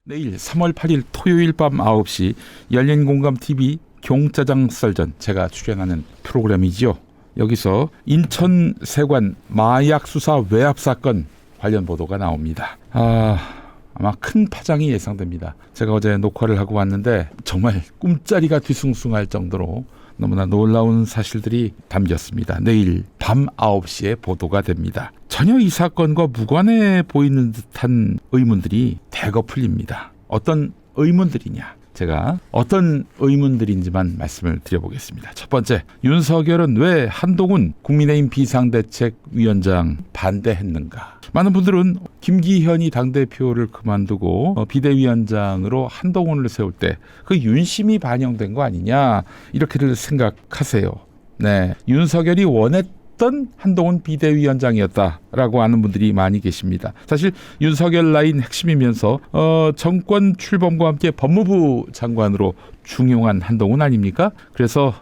내일 3월 8일 토요일 밤 9시 열린공감TV 경짜장 썰전 제가 출연하는 프로그램이지요. 여기서 인천 세관 마약 수사 외압 사건 관련 보도가 나옵니다. 아마 큰 파장이 예상됩니다. 제가 어제 녹화를 하고 왔는데 정말 꿈자리가 뒤숭숭할 정도로 너무나 놀라운 사실들이 담겼습니다. 내일 밤 9시에 보도가 됩니다. 전혀 이 사건과 무관해 보이는 듯한 의문들이 대거 풀립니다. 어떤 의문들이냐? 제가 어떤 의문들인지만 말씀을 드려보겠습니다. 첫 번째, 윤석열은 왜 한동훈 국민의힘 비상대책위원장 반대했는가? 많은 분들은 김기현이 당대표를 그만두고 비대위원장으로 한동훈을 세울 때 그 윤심이 반영된 거 아니냐 이렇게들 생각하세요. 네, 윤석열이 원했던 한동훈 비대위원장이었다라고 하는 분들이 많이 계십니다. 사실 윤석열 라인 핵심이면서 정권 출범과 함께 법무부 장관으로 중용한 한동훈 아닙니까? 그래서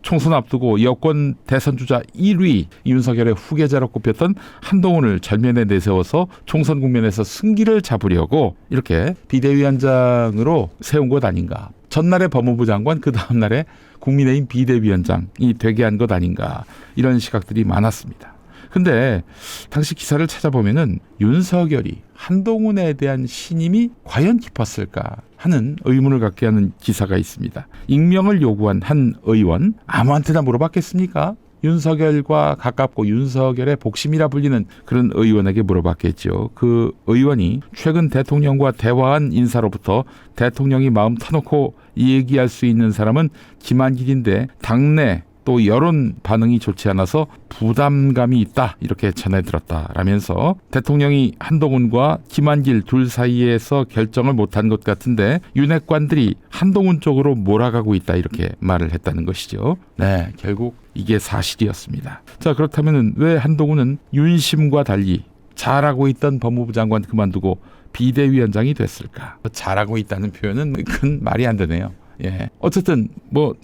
총선 앞두고 여권 대선 주자 1위 윤석열의 후계자로 꼽혔던 한동훈을 전면에 내세워서 총선 국면에서 승기를 잡으려고 이렇게 비대위원장으로 세운 것 아닌가. 전날에 법무부 장관, 그 다음날에 국민의힘 비대위원장이 되게 한 것 아닌가. 이런 시각들이 많았습니다. 근데 당시 기사를 찾아보면은 윤석열이 한동훈에 대한 신임이 과연 깊었을까 하는 의문을 갖게 하는 기사가 있습니다. 익명을 요구한 한 의원, 아무한테나 물어봤겠습니까? 윤석열과 가깝고 윤석열의 복심이라 불리는 그런 의원에게 물어봤겠죠. 그 의원이 최근 대통령과 대화한 인사로부터 대통령이 마음 터놓고 얘기할 수 있는 사람은 김한길인데 당내 또 여론 반응이 좋지 않아서 부담감이 있다 이렇게 전해 들었다라면서 대통령이 한동훈과 김한길 둘 사이에서 결정을 못한 것 같은데 윤핵관들이 한동훈 쪽으로 몰아가고 있다 이렇게 말을 했다는 것이죠. 네, 결국 이게 사실이었습니다. 자, 그렇다면 왜 한동훈은 윤심과 달리 잘하고 있던 법무부 장관 그만두고 비대위원장이 됐을까? 잘하고 있다는 표현은 큰 말이 안 되네요. 예. 어쨌든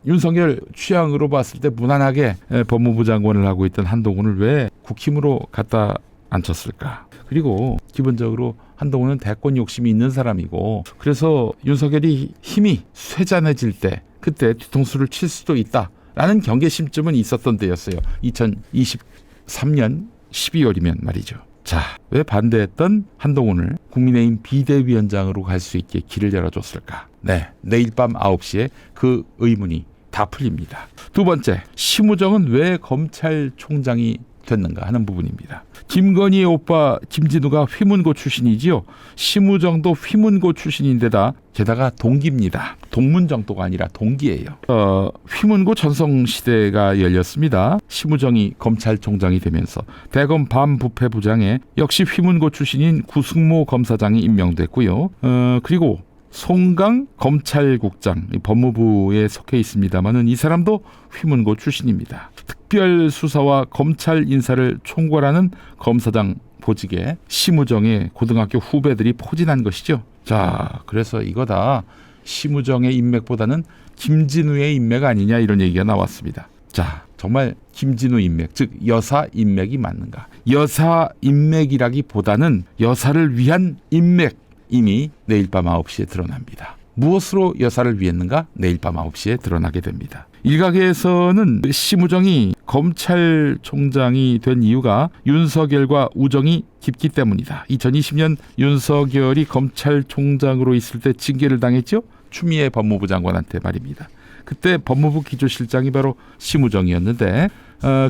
윤석열 취향으로 봤을 때 무난하게 법무부 장관을 하고 있던 한동훈을 왜 국힘으로 갖다 앉혔을까? 그리고 기본적으로 한동훈은 대권 욕심이 있는 사람이고 그래서 윤석열이 힘이 쇠잔해질 때 그때 뒤통수를 칠 수도 있다라는 경계심쯤은 있었던 때였어요. 2023년 12월이면 말이죠. 자, 왜 반대했던 한동훈을 국민의힘 비대위원장으로 갈 수 있게 길을 열어줬을까? 네, 내일 밤 9시에 그 의문이 다 풀립니다. 두 번째, 심우정은 왜 검찰총장이 됐는가 하는 부분입니다. 김건희의 오빠 김진우가 휘문고 출신이지요. 심우정도 휘문고 출신인데다 게다가 동기입니다. 동문정도가 아니라 동기예요. 휘문고 전성시대가 열렸습니다. 심우정이 검찰총장이 되면서 대검 반부패부장에 역시 휘문고 출신인 구승모 검사장이 임명됐고요. 그리고 송강 검찰국장 법무부에 속해 있습니다만은 이 사람도 휘문고 출신입니다. 특별수사와 검찰 인사를 총괄하는 검사장 보직에 심우정의 고등학교 후배들이 포진한 것이죠. 자, 그래서 이거다. 심우정의 인맥보다는 김진우의 인맥 아니냐 이런 얘기가 나왔습니다. 자, 정말 김진우 인맥, 즉 여사 인맥이 맞는가? 여사 인맥이라기보다는 여사를 위한 인맥 이미 내일 밤 9시에 드러납니다. 무엇으로 여사를 위했는가? 내일 밤 9시에 드러나게 됩니다. 일각에서는 심우정이 검찰총장이 된 이유가 윤석열과 우정이 깊기 때문이다. 2020년 윤석열이 검찰총장으로 있을 때 징계를 당했죠? 추미애 법무부 장관한테 말입니다. 그때 법무부 기조실장이 바로 심우정이었는데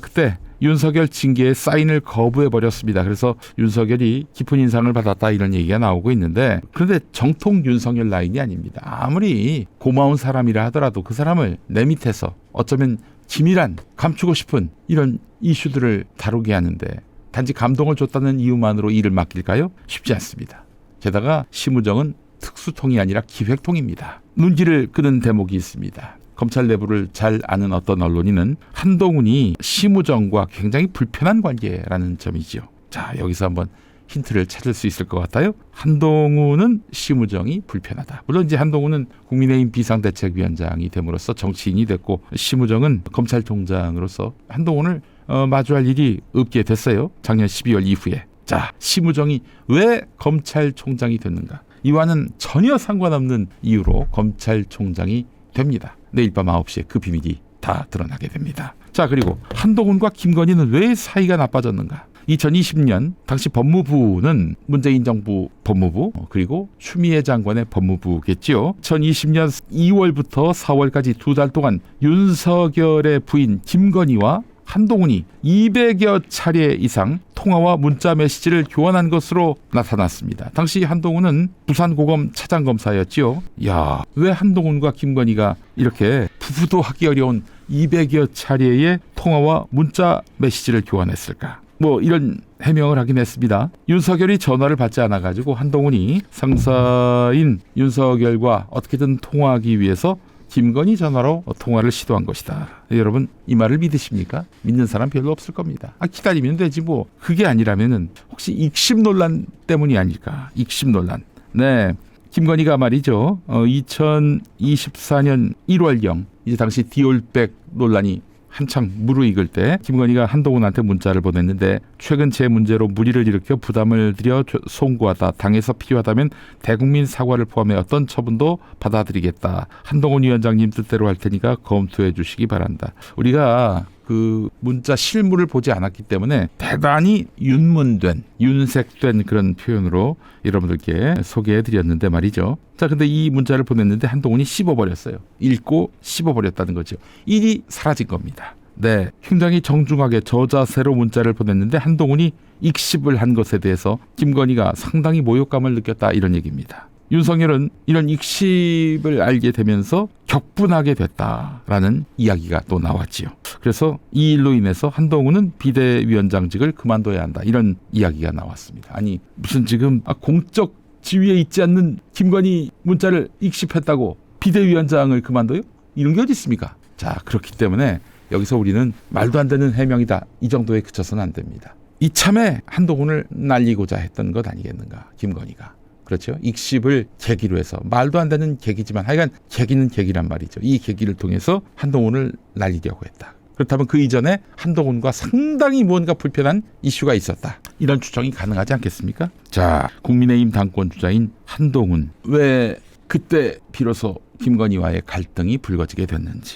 그때 윤석열 징계에 사인을 거부해버렸습니다. 그래서 윤석열이 깊은 인상을 받았다 이런 얘기가 나오고 있는데 그런데 정통 윤석열 라인이 아닙니다. 아무리 고마운 사람이라 하더라도 그 사람을 내 밑에서 어쩌면 기밀한 감추고 싶은 이런 이슈들을 다루게 하는데 단지 감동을 줬다는 이유만으로 일을 맡길까요? 쉽지 않습니다. 게다가 심우정은 특수통이 아니라 기획통입니다. 눈길을 끄는 대목이 있습니다. 검찰 내부를 잘 아는 어떤 언론인은 한동훈이 심우정과 굉장히 불편한 관계라는 점이죠. 자, 여기서 한번 힌트를 찾을 수 있을 것 같아요. 한동훈은 심우정이 불편하다. 물론 이제 한동훈은 국민의힘 비상대책위원장이 됨으로써 정치인이 됐고 심우정은 검찰총장으로서 한동훈을 마주할 일이 없게 됐어요. 작년 12월 이후에. 자, 심우정이 왜 검찰총장이 됐는가? 이와는 전혀 상관없는 이유로 검찰총장이 됩니다. 내일 밤 9시에 그 비밀이 다 드러나게 됩니다. 자, 그리고 한동훈과 김건희는 왜 사이가 나빠졌는가? 2020년 당시 법무부는 문재인 정부 법무부, 그리고 추미애 장관의 법무부겠지요. 2020년 2월부터 4월까지 2달 동안 윤석열의 부인 김건희와 한동훈이 200여 차례 이상 통화와 문자 메시지를 교환한 것으로 나타났습니다. 당시 한동훈은 부산고검 차장검사였지요. 야, 왜 한동훈과 김건희가 이렇게 부부도 하기 어려운 200여 차례의 통화와 문자 메시지를 교환했을까? 뭐 이런 해명을 하긴 했습니다. 윤석열이 전화를 받지 않아가지고 한동훈이 상사인 윤석열과 어떻게든 통화하기 위해서 김건희 전화로 통화를 시도한 것이다. 여러분, 이 말을 믿으십니까? 믿는 사람 별로 없을 겁니다. 기다리면 되지 뭐. 그게 아니라면은 혹시 익심 논란 때문이 아닐까? 익심 논란. 네, 김건희가 말이죠. 2024년 1월경 이제 당시 디올백 논란이 한창 무르익을 때 김건희가 한동훈한테 문자를 보냈는데, 최근 제 문제로 무리를 일으켜 부담을 드려 송구하다. 당에서 필요하다면 대국민 사과를 포함해 어떤 처분도 받아들이겠다. 한동훈 위원장님 뜻대로 할 테니까 검토해 주시기 바란다. 우리가 그 문자 실물을 보지 않았기 때문에 대단히 윤문된, 윤색된 그런 표현으로 여러분들께 소개해 드렸는데 말이죠. 자, 근데 이 문자를 보냈는데 한동훈이 씹어버렸어요. 읽고 씹어버렸다는 거죠. 일이 사라진 겁니다. 네, 굉장히 정중하게 저자세로 문자를 보냈는데 한동훈이 익십을 한 것에 대해서 김건희가 상당히 모욕감을 느꼈다, 이런 얘기입니다. 윤석열은 이런 익십을 알게 되면서 격분하게 됐다라는 이야기가 또 나왔지요. 그래서 이 일로 인해서 한동훈은 비대위원장직을 그만둬야 한다, 이런 이야기가 나왔습니다. 아니, 무슨 지금 공적 지위에 있지 않는 김건희 문자를 익십했다고 비대위원장을 그만둬요? 이런 게 어디 있습니까? 자, 그렇기 때문에 여기서 우리는 말도 안 되는 해명이다, 이 정도에 그쳐서는 안 됩니다. 이참에 한동훈을 날리고자 했던 것 아니겠는가, 김건희가. 그렇죠. 익십을 계기로 해서, 말도 안 되는 계기지만 하여간 계기는 계기란 말이죠. 이 계기를 통해서 한동훈을 날리려고 했다. 그렇다면 그 이전에 한동훈과 상당히 뭔가 불편한 이슈가 있었다, 이런 추정이 가능하지 않겠습니까? 자, 국민의힘 당권 주자인 한동훈, 왜 그때 비로소 김건희와의 갈등이 불거지게 됐는지,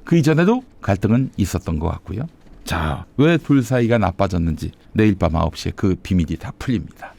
그 이전에도 갈등은 있었던 것 같고요. 자, 왜 둘 사이가 나빠졌는지 내일 밤 9시에 그 비밀이 다 풀립니다.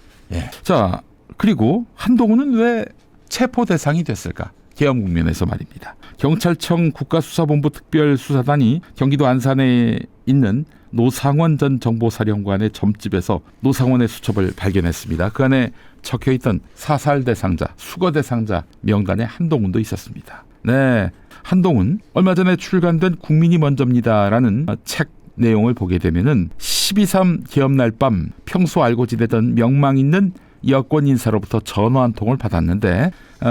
자, 그리고 한동훈은 왜 체포 대상이 됐을까? 계엄 국면에서 말입니다. 경찰청 국가수사본부 특별수사단이 경기도 안산에 있는 노상원 전 정보사령관의 점집에서 노상원의 수첩을 발견했습니다. 그 안에 적혀있던 사살 대상자, 수거 대상자 명단에 한동훈도 있었습니다. 네, 한동훈 얼마 전에 출간된 국민이 먼저입니다라는 책 내용을 보게 되면은 12.3 계엄날 밤 평소 알고 지내던 명망 있는 여권 인사로부터 전화 한 통을 받았는데,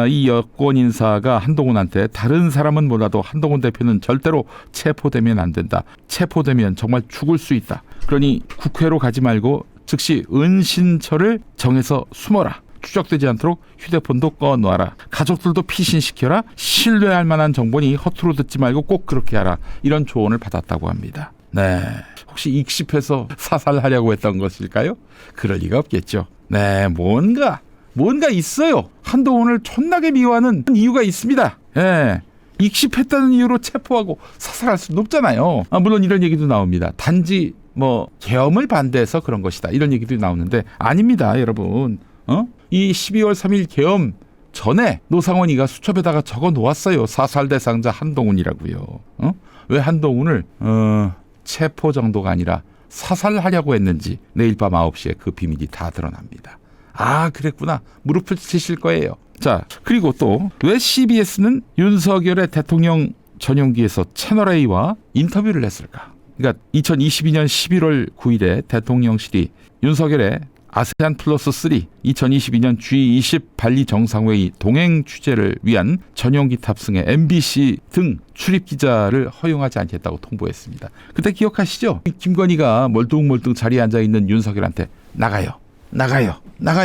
이 여권 인사가 한동훈한테 다른 사람은 몰라도 한동훈 대표는 절대로 체포되면 안 된다. 체포되면 정말 죽을 수 있다. 그러니 국회로 가지 말고 즉시 은신처를 정해서 숨어라. 추적되지 않도록 휴대폰도 꺼놔라. 가족들도 피신시켜라. 신뢰할 만한 정보니 허투루 듣지 말고 꼭 그렇게 하라. 이런 조언을 받았다고 합니다. 네, 혹시 익십해서 사살하려고 했던 것일까요? 그럴 리가 없겠죠. 네, 뭔가 있어요. 한동훈을 촌나게 미워하는 이유가 있습니다. 익십했다는 이유로 체포하고 사살할 수는 없잖아요. 물론 이런 얘기도 나옵니다. 단지 계엄을 반대해서 그런 것이다, 이런 얘기도 나오는데 아닙니다, 여러분. 이 12월 3일 계엄 전에 노상원이가 수첩에다가 적어 놓았어요. 사살 대상자 한동훈이라고요. 왜 한동훈을 체포 정도가 아니라 사살하려고 했는지 내일 밤 9시에 그 비밀이 다 드러납니다. 아, 그랬구나. 무릎을 치실 거예요. 자, 그리고 또 왜 CBS는 윤석열의 대통령 전용기에서 채널A와 인터뷰를 했을까? 그러니까 2022년 11월 9일에 대통령실이 윤석열의 아세안 플러스 3 2022년 G20 발리 정상회의 동행 취재를 위한 전용기 탑승에 MBC 등 출입 기자를 허용하지 않겠다고 통보했습니다. 그때 기억하시죠? 김건희가 멀뚱멀뚱 자리에 앉아 있는 윤석열한테 나가요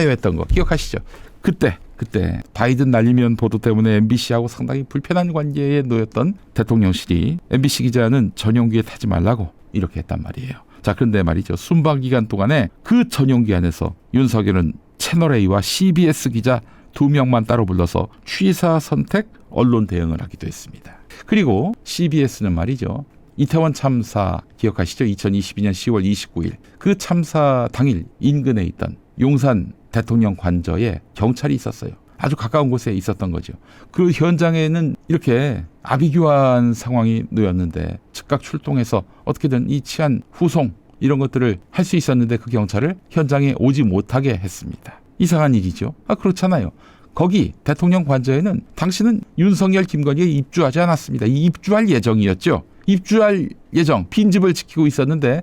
했던 거 기억하시죠? 그때 바이든 날리면 보도 때문에 MBC하고 상당히 불편한 관계에 놓였던 대통령실이 MBC 기자는 전용기에 타지 말라고 이렇게 했단 말이에요. 자, 그런데 말이죠. 순방 기간 동안에 그 전용기 안에서 윤석열은 채널A와 CBS 기자 2명만 따로 불러서 취사 선택 언론 대응을 하기도 했습니다. 그리고 CBS는 말이죠. 이태원 참사 기억하시죠? 2022년 10월 29일 그 참사 당일 인근에 있던 용산 대통령 관저에 경찰이 있었어요. 아주 가까운 곳에 있었던 거죠. 그 현장에는 이렇게 아비규환 상황이 놓였는데 즉각 출동해서 어떻게든 이 치안 후송 이런 것들을 할 수 있었는데 그 경찰을 현장에 오지 못하게 했습니다. 이상한 일이죠. 그렇잖아요. 거기 대통령 관저에는 당시는 윤석열, 김건희에 입주하지 않았습니다. 입주할 예정이었죠. 입주할 예정, 빈집을 지키고 있었는데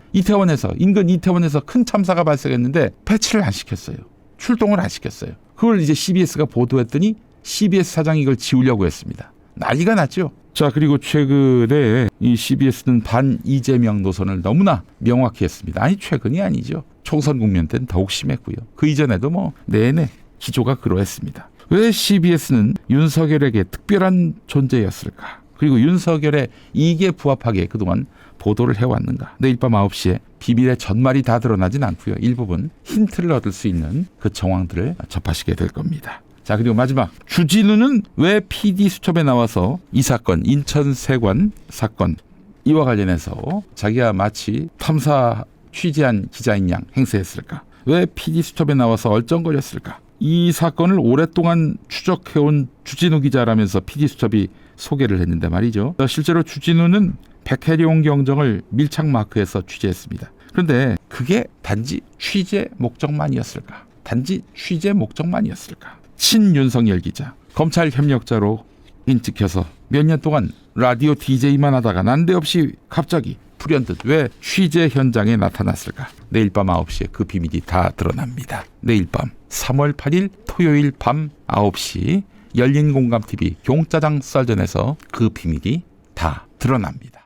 인근 이태원에서 큰 참사가 발생했는데 배치를 안 시켰어요. 출동을 안 시켰어요. 그걸 이제 CBS가 보도했더니 CBS 사장이 이걸 지우려고 했습니다. 난리가 났죠. 자, 그리고 최근에 이 CBS는 반 이재명 노선을 너무나 명확히 했습니다. 아니, 최근이 아니죠. 총선 국면 때는 더욱 심했고요. 그 이전에도 내내 기조가 그러했습니다. 왜 CBS는 윤석열에게 특별한 존재였을까? 그리고 윤석열의 이익에 부합하게 그동안 보도를 해왔는가? 내일 밤 9시에 비밀의 전말이 다 드러나진 않고요. 일부분 힌트를 얻을 수 있는 그 정황들을 접하시게 될 겁니다. 자, 그리고 마지막 주진우는 왜 PD수첩에 나와서 이 사건, 인천세관 사건 이와 관련해서 자기가 마치 탐사 취재한 기자인 양 행세했을까? 왜 PD수첩에 나와서 얼쩡거렸을까? 이 사건을 오랫동안 추적해온 주진우 기자라면서 PD수첩이 소개를 했는데 말이죠. 실제로 주진우는 백혜룡 경정을 밀착 마크해서 취재했습니다. 그런데 그게 단지 취재 목적만이었을까? 친윤석열 기자, 검찰 협력자로 인찍혀서 몇 년 동안 라디오 DJ만 하다가 난데없이 갑자기 불현듯 왜 취재 현장에 나타났을까? 내일 밤 9시에 그 비밀이 다 드러납니다. 내일 밤 3월 8일 토요일 밤 9시 열린공감TV 경짜장 썰전에서 그 비밀이 다 드러납니다.